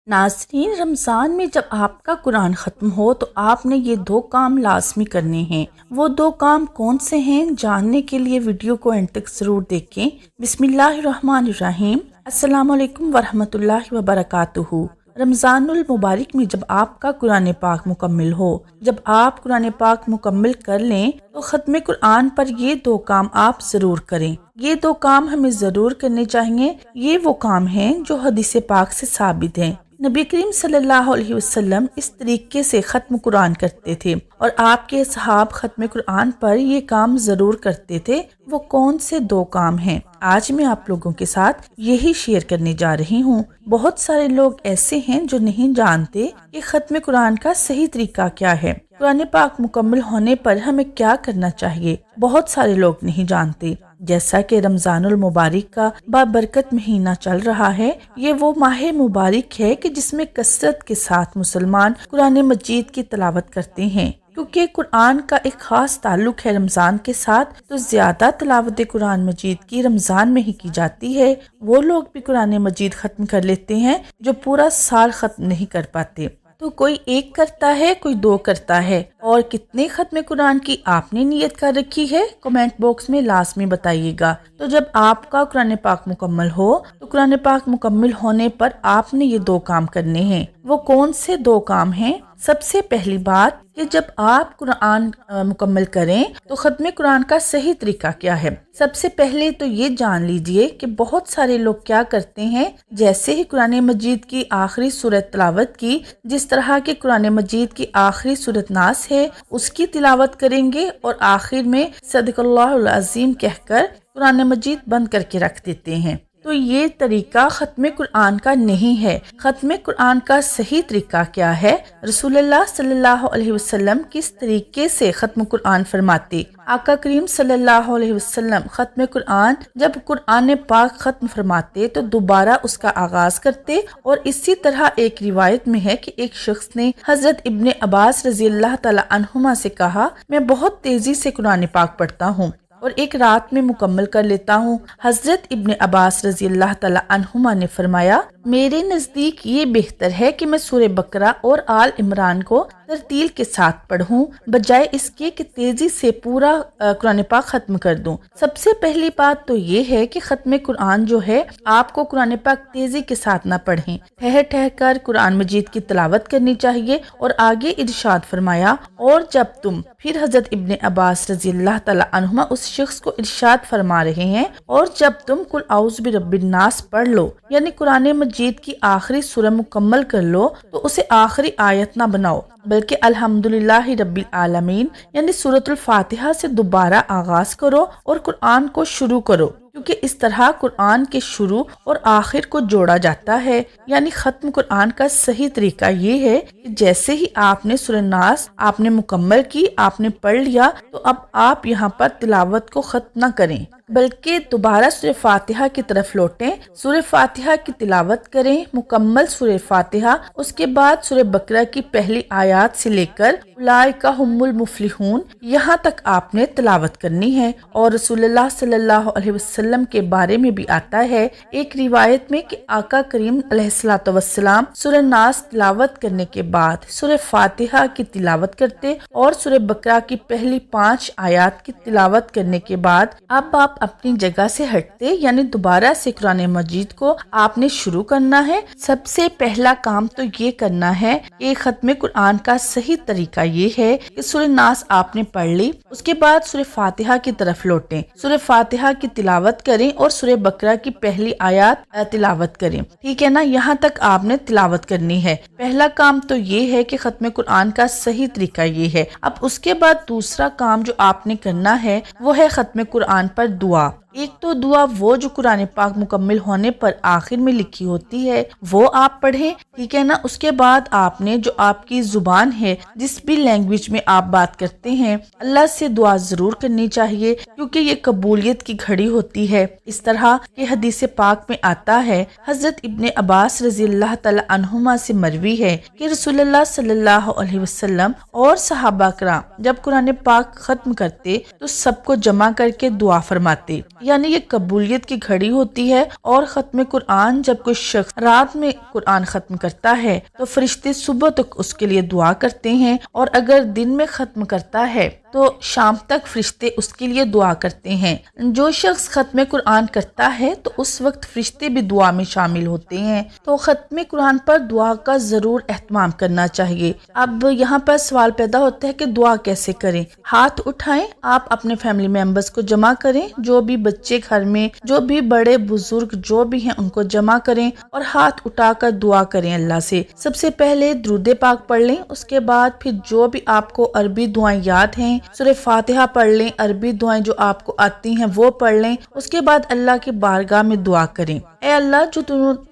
ناظرین، رمضان میں جب آپ کا قرآن ختم ہو تو آپ نے یہ 2 کام لازمی کرنے ہیں۔ وہ 2 کام کون سے ہیں جاننے کے لیے ویڈیو کو اینڈ تک ضرور دیکھیں۔ بسم اللہ الرحمن الرحیم۔ السلام علیکم ورحمۃ اللہ وبرکاتہ۔ رمضان المبارک میں جب آپ کا قرآن پاک مکمل ہو، جب آپ قرآن پاک مکمل کر لیں تو ختم قرآن پر یہ 2 کام آپ ضرور کریں۔ یہ 2 کام ہمیں ضرور کرنے چاہیے۔ یہ وہ کام ہیں جو حدیث پاک سے ثابت ہیں۔ نبی کریم صلی اللہ علیہ وسلم اس طریقے سے ختم قرآن کرتے تھے اور آپ کے اصحاب ختم قرآن پر یہ کام ضرور کرتے تھے۔ وہ کون سے 2 کام ہیں؟ آج میں آپ لوگوں کے ساتھ یہی شیئر کرنے جا رہی ہوں۔ بہت سارے لوگ ایسے ہیں جو نہیں جانتے کہ ختم قرآن کا صحیح طریقہ کیا ہے، قرآن پاک مکمل ہونے پر ہمیں کیا کرنا چاہیے۔ بہت سارے لوگ نہیں جانتے۔ جیسا کہ رمضان المبارک کا بابرکت مہینہ چل رہا ہے، یہ وہ ماہ مبارک ہے کہ جس میں کثرت کے ساتھ مسلمان قرآن مجید کی تلاوت کرتے ہیں۔ کیونکہ قرآن کا ایک خاص تعلق ہے رمضان کے ساتھ، تو زیادہ تلاوت قرآن مجید کی رمضان میں ہی کی جاتی ہے۔ وہ لوگ بھی قرآن مجید ختم کر لیتے ہیں جو پورا سال ختم نہیں کر پاتے۔ تو کوئی 1 کرتا ہے، کوئی 2 کرتا ہے، اور کتنے ختم قرآن کی آپ نے نیت کر رکھی ہے کمنٹ باکس میں لازمی بتائیے گا۔ تو جب آپ کا قرآن پاک مکمل ہو تو قرآن پاک مکمل ہونے پر آپ نے یہ 2 کام کرنے ہیں۔ وہ کون سے 2 کام ہیں؟ سب سے پہلی بات کہ جب آپ قرآن مکمل کریں تو ختم قرآن کا صحیح طریقہ کیا ہے۔ سب سے پہلے تو یہ جان لیجئے کہ بہت سارے لوگ کیا کرتے ہیں، جیسے ہی قرآن مجید کی آخری سورت تلاوت کی، جس طرح کہ قرآن مجید کی آخری سورت ناس ہے اس کی تلاوت کریں گے اور آخر میں صدق اللہ العظیم کہہ کر قرآن مجید بند کر کے رکھ دیتے ہیں۔ تو یہ طریقہ ختم قرآن کا نہیں ہے۔ ختم قرآن کا صحیح طریقہ کیا ہے؟ رسول اللہ صلی اللہ علیہ وسلم کس طریقے سے ختم قرآن فرماتے؟ آقا کریم صلی اللہ علیہ وسلم ختم قرآن جب قرآن پاک ختم فرماتے تو دوبارہ اس کا آغاز کرتے، اور اسی طرح ایک روایت میں ہے کہ ایک شخص نے حضرت ابن عباس رضی اللہ تعالی عنہما سے کہا، میں بہت تیزی سے قرآن پاک پڑھتا ہوں اور ایک رات میں مکمل کر لیتا ہوں۔ حضرت ابن عباس رضی اللہ تعالی عنہما نے فرمایا، میرے نزدیک یہ بہتر ہے کہ میں سورہ بقرہ اور آل عمران کو ترتیل کے ساتھ پڑھوں، بجائے اس کے کہ تیزی سے پورا قرآن پاک ختم کر دوں۔ سب سے پہلی بات تو یہ ہے کہ ختم قرآن جو ہے آپ کو قرآن پاک تیزی کے ساتھ نہ پڑھیں، ٹھہر کر قرآن مجید کی تلاوت کرنی چاہیے۔ اور آگے ارشاد فرمایا، اور جب تم، پھر حضرت ابن عباس رضی اللہ تعالی عنہما اس شخص کو ارشاد فرما رہے ہیں، اور جب تم قل اعوذ برب الناس پڑھ لو، یعنی قرآن مجید کی آخری سورہ مکمل کر لو، تو اسے آخری آیت نہ بناؤ، بلکہ الحمدللہ رب العالمین یعنی سورۃ الفاتحہ سے دوبارہ آغاز کرو اور قرآن کو شروع کرو، کیونکہ اس طرح قرآن کے شروع اور آخر کو جوڑا جاتا ہے۔ یعنی ختم قرآن کا صحیح طریقہ یہ ہے کہ جیسے ہی آپ نے سورہ ناس آپ نے مکمل کی، آپ نے پڑھ لیا، تو اب آپ یہاں پر تلاوت کو ختم نہ کریں، بلکہ دوبارہ سورہ فاتحہ کی طرف لوٹیں، سورہ فاتحہ کی تلاوت کریں، مکمل سورہ فاتحہ، اس کے بعد سورہ بقرہ کی پہلی آیات سے لے کر اولئک ھم المفلحون یہاں تک آپ نے تلاوت کرنی ہے۔ اور رسول اللہ صلی اللہ علیہ وسلم کے بارے میں بھی آتا ہے ایک روایت میں کہ آقا کریم علیہ الصلوۃ والسلام سورہ ناس تلاوت کرنے کے بعد سورہ فاتحہ کی تلاوت کرتے، اور سورہ بقرہ کی پہلی 5 آیات کی تلاوت کرنے کے بعد اب آپ اپنی جگہ سے ہٹتے، یعنی دوبارہ سے قرآن مجید کو آپ نے شروع کرنا ہے۔ سب سے پہلا کام تو یہ کرنا ہے کہ ختم قرآن کا صحیح طریقہ یہ ہے کہ سورہ ناس آپ نے پڑھ لی، اس کے بعد سورہ فاتحہ کی طرف لوٹیں، سورہ فاتحہ کی تلاوت کریں اور سورہ بقرہ کی پہلی آیات تلاوت کریں۔ ٹھیک ہے نا؟ یہاں تک آپ نے تلاوت کرنی ہے۔ پہلا کام تو یہ ہے کہ ختم قرآن کا صحیح طریقہ یہ ہے۔ اب اس کے بعد دوسرا کام جو آپ نے کرنا ہے وہ ہے ختم قرآن پر دعا۔ ایک تو دعا وہ جو قرآن پاک مکمل ہونے پر آخر میں لکھی ہوتی ہے وہ آپ پڑھیں، ٹھیک ہے نا؟ اس کے بعد آپ نے جو آپ کی زبان ہے، جس بھی لینگویج میں آپ بات کرتے ہیں، اللہ سے دعا ضرور کرنی چاہیے، کیونکہ یہ قبولیت کی گھڑی ہوتی ہے۔ اس طرح کہ حدیث پاک میں آتا ہے، حضرت ابن عباس رضی اللہ تعالی عنہما سے مروی ہے کہ رسول اللہ صلی اللہ علیہ وسلم اور صحابہ کرام جب قرآن پاک ختم کرتے تو سب کو جمع کر کے دعا فرماتے، یعنی یہ قبولیت کی گھڑی ہوتی ہے، اور ختم قرآن جب کوئی شخص رات میں قرآن ختم کرتا ہے تو فرشتے صبح تک اس کے لیے دعا کرتے ہیں، اور اگر دن میں ختم کرتا ہے تو شام تک فرشتے اس کے لیے دعا کرتے ہیں۔ جو شخص ختم قرآن کرتا ہے تو اس وقت فرشتے بھی دعا میں شامل ہوتے ہیں، تو ختم قرآن پر دعا کا ضرور اہتمام کرنا چاہیے۔ اب یہاں پر سوال پیدا ہوتا ہے کہ دعا کیسے کریں؟ ہاتھ اٹھائیں، آپ اپنے فیملی ممبرز کو جمع کریں، جو بھی بچے گھر میں، جو بھی بڑے بزرگ جو بھی ہیں ان کو جمع کریں اور ہاتھ اٹھا کر دعا کریں اللہ سے۔ سب سے پہلے درود پاک پڑھ لیں، اس کے بعد پھر جو بھی آپ کو عربی دعائیں یاد ہیں سورہ فاتحہ پڑھ لیں، عربی دعائیں جو آپ کو آتی ہیں وہ پڑھ لیں، اس کے بعد اللہ کی بارگاہ میں دعا کریں۔ اے اللہ، جو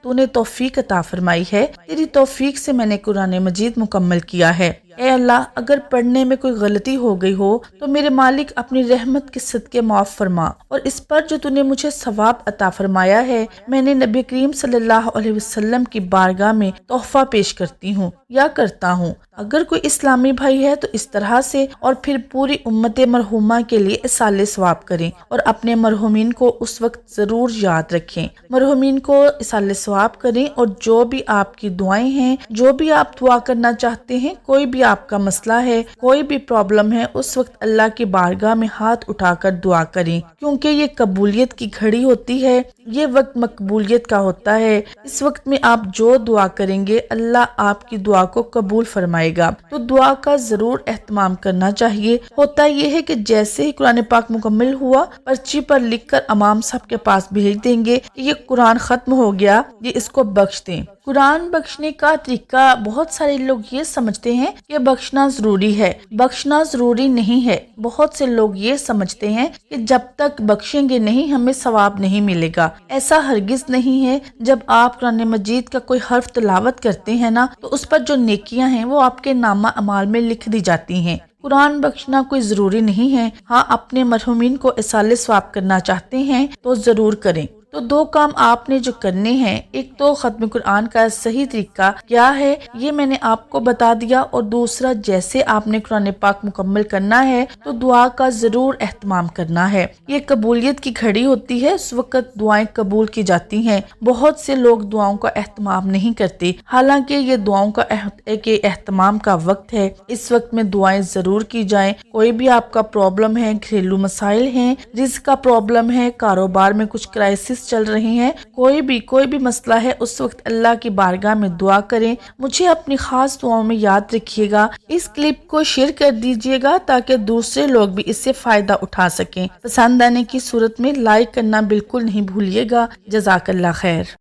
تو نے توفیق عطا فرمائی ہے، تیری توفیق سے میں نے قرآن مجید مکمل کیا ہے۔ اے اللہ، اگر پڑھنے میں کوئی غلطی ہو گئی ہو تو میرے مالک اپنی رحمت کے صدقے معاف فرما، اور اس پر جو تو نے مجھے ثواب عطا فرمایا ہے میں نے نبی کریم صلی اللہ علیہ وسلم کی بارگاہ میں تحفہ پیش کرتی ہوں یا کرتا ہوں۔ اگر کوئی اسلامی بھائی ہے تو اس طرح سے، اور پھر پوری امت مرحومہ کے لیے اصالہ ثواب کریں، اور اپنے مرحومین کو اس وقت ضرور یاد رکھیں، مرحومین کو اصالہ ثواب کریں، اور جو بھی آپ کی دعائیں ہیں، جو بھی آپ دعا کرنا چاہتے ہیں، کوئی بھی آپ کا مسئلہ ہے، کوئی بھی پرابلم ہے، اس وقت اللہ کی بارگاہ میں ہاتھ اٹھا کر دعا کریں، کیونکہ یہ قبولیت کی گھڑی ہوتی ہے، یہ وقت مقبولیت کا ہوتا ہے۔ اس وقت میں آپ جو دعا کریں گے اللہ آپ کی دعا کو قبول فرمائے گا، تو دعا کا ضرور اہتمام کرنا چاہیے۔ ہوتا یہ ہے کہ جیسے ہی قرآن پاک مکمل ہوا، پرچی پر لکھ کر امام صاحب کے پاس بھیج دیں گے کہ یہ قرآن ختم ہو گیا، یہ اس کو بخش دیں۔ قرآن بخشنے کا طریقہ بہت سارے لوگ یہ سمجھتے ہیں کہ بخشنا ضروری ہے، بخشنا ضروری نہیں ہے۔ بہت سے لوگ یہ سمجھتے ہیں کہ جب تک بخشیں گے نہیں ہمیں ثواب نہیں ملے گا۔ ایسا ہرگز نہیں ہے۔ جب آپ قرآن مجید کا کوئی حرف تلاوت کرتے ہیں نا تو اس پر جو نیکیاں ہیں وہ آپ کے نامہ اعمال میں لکھ دی جاتی ہیں۔ قرآن بخشنا کوئی ضروری نہیں ہے۔ ہاں، اپنے مرحومین کو اصالہ ثواب کرنا چاہتے ہیں تو ضرور کریں۔ تو دو کام آپ نے جو کرنے ہیں، ایک تو ختم قرآن کا صحیح طریقہ کیا ہے یہ میں نے آپ کو بتا دیا، اور دوسرا جیسے آپ نے قرآن پاک مکمل کرنا ہے تو دعا کا ضرور اہتمام کرنا ہے۔ یہ قبولیت کی گھڑی ہوتی ہے، اس وقت دعائیں قبول کی جاتی ہیں۔ بہت سے لوگ دعاؤں کا اہتمام نہیں کرتے، حالانکہ یہ دعاؤں کا اہتمام کا وقت ہے۔ اس وقت میں دعائیں ضرور کی جائیں۔ کوئی بھی آپ کا پرابلم ہے، گھریلو مسائل ہیں، رزق کا پرابلم ہے، کاروبار میں کچھ کرائسس چل رہی ہیں، کوئی بھی مسئلہ ہے، اس وقت اللہ کی بارگاہ میں دعا کریں۔ مجھے اپنی خاص دعاؤں میں یاد رکھیے گا۔ اس کلپ کو شیئر کر دیجیے گا تاکہ دوسرے لوگ بھی اس سے فائدہ اٹھا سکیں۔ پسند آنے کی صورت میں لائک کرنا بالکل نہیں بھولیے گا۔ جزاک اللہ خیر۔